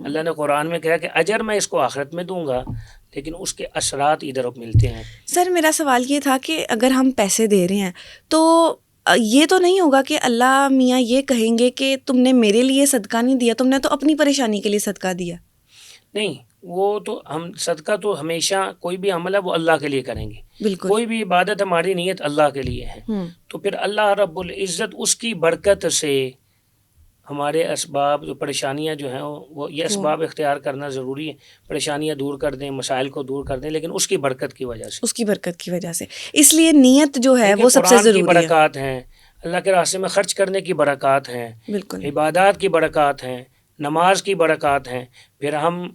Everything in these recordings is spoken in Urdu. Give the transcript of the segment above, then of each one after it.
اللہ نے قرآن میں کہا کہ اجر میں اس کو آخرت میں دوں گا، لیکن اس کے اثرات ادھر ملتے ہیں۔ سر میرا سوال یہ تھا کہ اگر ہم پیسے دے رہے ہیں تو یہ تو نہیں ہوگا کہ اللہ میاں یہ کہیں گے کہ تم نے میرے لیے صدقہ نہیں دیا، تم نے تو اپنی پریشانی کے لیے صدقہ دیا؟ نہیں، وہ تو ہم صدقہ تو ہمیشہ کوئی بھی عمل ہے وہ اللہ کے لیے کریں گے، بالکل۔ کوئی بھی عبادت ہماری نیت اللہ کے لیے ہے، تو پھر اللہ رب العزت اس کی برکت سے ہمارے اسباب جو پریشانیاں جو ہیں وہ یہ اسباب اختیار کرنا ضروری ہے، پریشانیاں دور کر دیں، مسائل کو دور کر دیں، لیکن اس کی برکت کی وجہ سے، اس کی برکت کی وجہ سے، اس لیے نیت جو ہے وہ سب سے قرآن کی ضروری ہے۔ برکات ہیں، اللہ کے راستے میں خرچ کرنے کی برکات ہیں، بالکل، عبادات کی برکات ہیں، نماز کی برکات ہیں۔ پھر ہم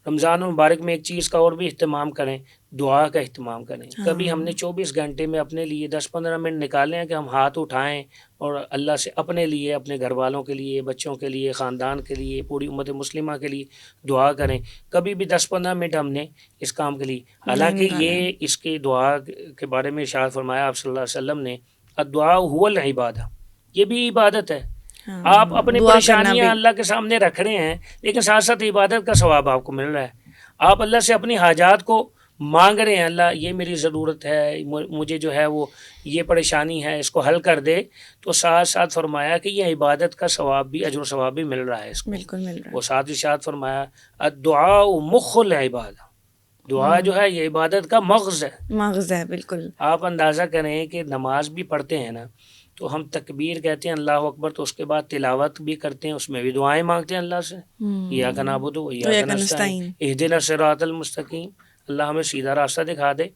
رمضان المبارک میں ایک چیز کا اور بھی اہتمام کریں، دعا کا اہتمام کریں۔ کبھی ہم نے 24 گھنٹے میں اپنے لیے 10-15 منٹ نکالے ہیں کہ ہم ہاتھ اٹھائیں اور اللہ سے اپنے لیے، اپنے گھر والوں کے لیے، بچوں کے لیے، خاندان کے لیے، پوری امت مسلمہ کے لیے دعا کریں۔ کبھی بھی 10-15 منٹ ہم نے اس کام کے لیے، حالانکہ یہ اس کی دعا کے بارے میں ارشاد فرمایا آپ صلی اللہ علیہ وسلم نے، الدعاء هو العبادہ، یہ بھی عبادت ہے۔ آپ اپنی پریشانیاں اللہ کے سامنے رکھ رہے ہیں، لیکن ساتھ ساتھ عبادت کا ثواب آپ کو مل رہا ہے۔ آپ اللہ سے اپنی حاجات کو مانگ رہے ہیں، اللہ یہ میری ضرورت ہے، مجھے جو ہے وہ یہ پریشانی ہے، اس کو حل کر دے، تو ساتھ ساتھ فرمایا کہ یہ عبادت کا ثواب بھی، اجر و ثواب بھی مل رہا ہے اس کو۔ بالکل مل رہا ہے۔ وہ ساتھ ارشاد فرمایا الدعاء مخ العبادہ، دعا جو ہے یہ عبادت کا مغز ہے، مغز ہے۔ بالکل، آپ اندازہ کریں کہ نماز بھی پڑھتے ہیں نا، تو ہم تکبیر کہتے ہیں اللہ اکبر، تو اس کے بعد تلاوت بھی کرتے ہیں، اس میں بھی دعائیں مانگتے ہیں اللہ سے، ایاک نعبد و ایاک نستعین اہدنا الصراط المستقیم، اللہ ہمیں سیدھا راستہ دکھا دے۔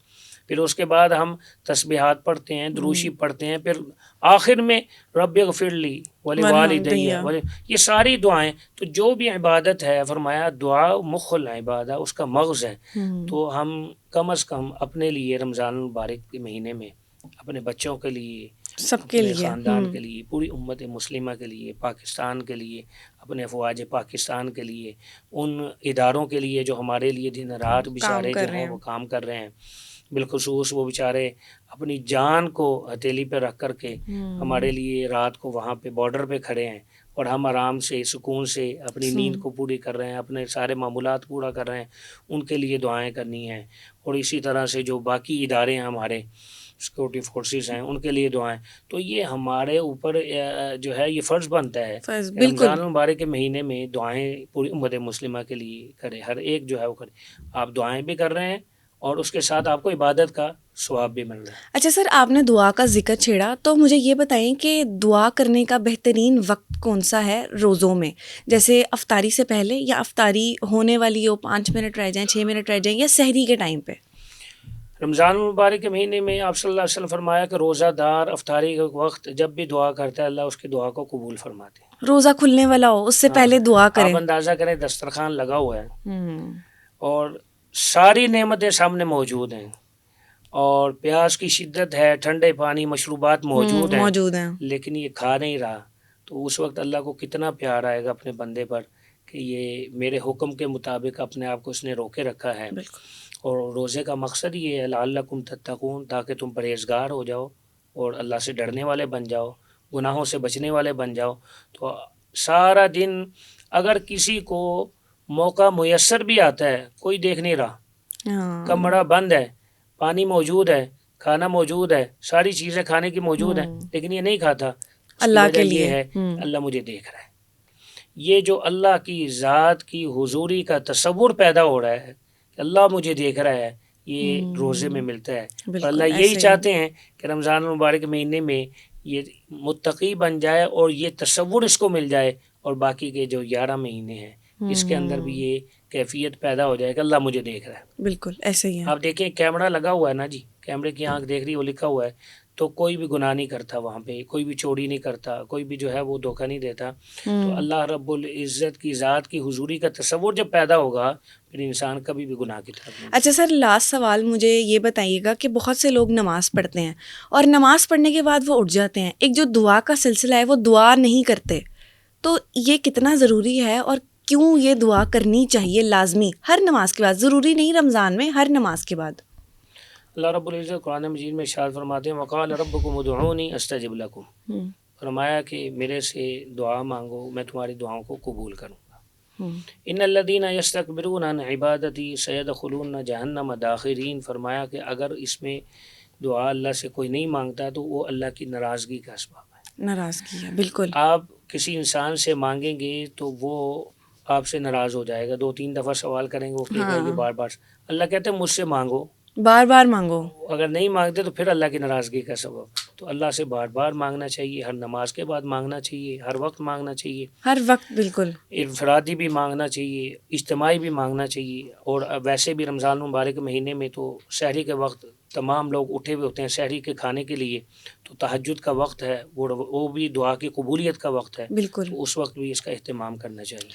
پھر اس کے بعد ہم تسبیحات پڑھتے ہیں، دروشی پڑھتے ہیں، پھر آخر میں رب اغفر لی ولوالدی، یہ ساری دعائیں۔ تو جو بھی عبادت ہے، فرمایا دعا مخ العبادہ، اس کا مغز ہے۔ تو ہم کم از کم اپنے لیے رمضان المبارک کے مہینے میں اپنے بچوں کے لیے، سب کے اپنے لیے، خاندان کے لیے، پوری امت مسلمہ کے لیے، پاکستان کے لیے، اپنے افواج پاکستان کے لیے، ان اداروں کے لیے جو ہمارے لیے دن رات بیچارے جو ہیں وہ کام کر رہے ہیں، بالخصوص وہ بیچارے اپنی جان کو ہتھیلی پہ رکھ کر کے ہمارے لیے رات کو وہاں پہ بارڈر پہ کھڑے ہیں، اور ہم آرام سے سکون سے اپنی نیند کو پوری کر رہے ہیں، اپنے سارے معمولات پورا کر رہے ہیں، ان کے لیے دعائیں کرنی ہیں۔ اور اسی طرح سے جو باقی ادارے ہیں ہمارے سیکورٹی فورسز ہیں، ان کے لیے دعائیں۔ تو یہ ہمارے اوپر جو ہے یہ فرض بنتا ہے کہ رمضان المبارک کے مہینے میں دعائیں پوری امت مسلمہ کے لیے کرے، ہر ایک جو ہے وہ کرے۔ آپ دعائیں بھی کر رہے ہیں اور اس کے ساتھ آپ کو عبادت کا ثواب بھی مل رہا ہے۔ اچھا سر، آپ نے دعا کا ذکر چھیڑا، تو مجھے یہ بتائیں کہ دعا کرنے کا بہترین وقت کون سا ہے روزوں میں؟ جیسے افطاری سے پہلے، یا افطاری ہونے والی ہو 5 منٹ رہ جائیں، 6 منٹ رہ جائیں، یا سحری کے ٹائم پہ؟ رمضان المبارک کے مہینے میں آپ صلی اللہ علیہ وسلم فرمایا کہ روزہ دار افطاری کے وقت جب بھی دعا کرتا ہے، اللہ اس کی دعا کو قبول فرماتے ہیں۔ روزہ کھلنے والا ہو اس سے پہلے دعا کریں۔ آپ اندازہ کریں دسترخوان لگا ہوا ہے اور ساری نعمتیں سامنے موجود ہیں، اور پیاس کی شدت ہے، ٹھنڈے پانی، مشروبات موجود ہیں، لیکن یہ کھا نہیں رہا، تو اس وقت اللہ کو کتنا پیار آئے گا اپنے بندے پر کہ یہ میرے حکم کے مطابق اپنے آپ کو اس نے روکے رکھا ہے۔ اور روزے کا مقصد یہ ہے لعلکم تتقون، تاکہ تم پرہیزگار ہو جاؤ اور اللہ سے ڈرنے والے بن جاؤ، گناہوں سے بچنے والے بن جاؤ۔ تو سارا دن اگر کسی کو موقع میسر بھی آتا ہے، کوئی دیکھ نہیں رہا، کمرہ بند ہے، پانی موجود ہے، کھانا موجود ہے، ساری چیزیں کھانے کی موجود ہیں، لیکن یہ نہیں کھاتا، اللہ کے لیے ہے اللہ مجھے دیکھ رہا ہے۔ یہ جو اللہ کی ذات کی حضوری کا تصور پیدا ہو رہا ہے کہ اللہ مجھے دیکھ رہا ہے، یہ روزے میں ملتا ہے۔ اور اللہ یہی چاہتے ہیں کہ رمضان المبارک مہینے میں یہ متقی بن جائے اور یہ تصور اس کو مل جائے، اور باقی کے جو 11 مہینے ہیں اس کے اندر بھی یہ کیفیت پیدا ہو جائے کہ اللہ مجھے دیکھ رہا ہے۔ بالکل ایسے ہی ہے۔ آپ دیکھیں کیمرہ لگا ہوا ہے نا جی، کیمرے کی آنکھ دیکھ رہی، وہ لکھا ہوا ہے، تو کوئی بھی گناہ نہیں کرتا وہاں پہ، کوئی بھی چوری نہیں کرتا، کوئی بھی جو ہے وہ دھوکہ نہیں دیتا۔ تو اللہ رب العزت کی ذات کی حضوری کا تصور جب پیدا ہوگا، پھر انسان کبھی بھی گناہ کی طرف نہیں۔ اچھا سر، لاسٹ سوال مجھے یہ بتائیے گا کہ بہت سے لوگ نماز پڑھتے ہیں اور نماز پڑھنے کے بعد وہ اٹھ جاتے ہیں، ایک جو دعا کا سلسلہ ہے وہ دعا نہیں کرتے، تو یہ کتنا ضروری ہے اور کیوں یہ دعا کرنی چاہیے لازمی ہر نماز کے بعد؟ ضروری نہیں رمضان میں، ہر نماز کے بعد۔ اللہ رب العزت قرآن مجید میں ارشاد فرماتے ہیں وقال ربکم ادعونی استجب لکم، فرمایا کہ میرے سے دعا مانگو، میں تمہاری دعاؤں کو قبول کروں گا۔ ان الذین یستکبرون عن عبادتی سیدخلون جہنم داخرین، فرمایا کہ اگر اس میں دعا اللہ سے کوئی نہیں مانگتا تو وہ اللہ کی ناراضگی کا اسباب ہے. ناراضگی ہے بالکل. آپ کسی انسان سے مانگیں گے تو وہ آپ سے ناراض ہو جائے گا، 2-3 دفعہ سوال کریں گے، وہ کہے گا یہ بار بار. اللہ کہتے ہیں مجھ سے مانگو، بار بار مانگو. اگر نہیں مانگتے تو پھر اللہ کی ناراضگی کا سبب. تو اللہ سے بار بار مانگنا چاہیے، ہر نماز کے بعد مانگنا چاہیے، ہر وقت مانگنا چاہیے، ہر وقت بالکل. انفرادی بھی مانگنا چاہیے، اجتماعی بھی مانگنا چاہیے. اور ویسے بھی رمضان المبارک مہینے میں تو سحری کے وقت تمام لوگ اٹھے ہوئے ہوتے ہیں سحری کے کھانے کے لیے، تو تہجد کا وقت ہے، وہ بھی دعا کی قبولیت کا وقت ہے، بالکل. تو اس وقت بھی اس کا اہتمام کرنا چاہیے.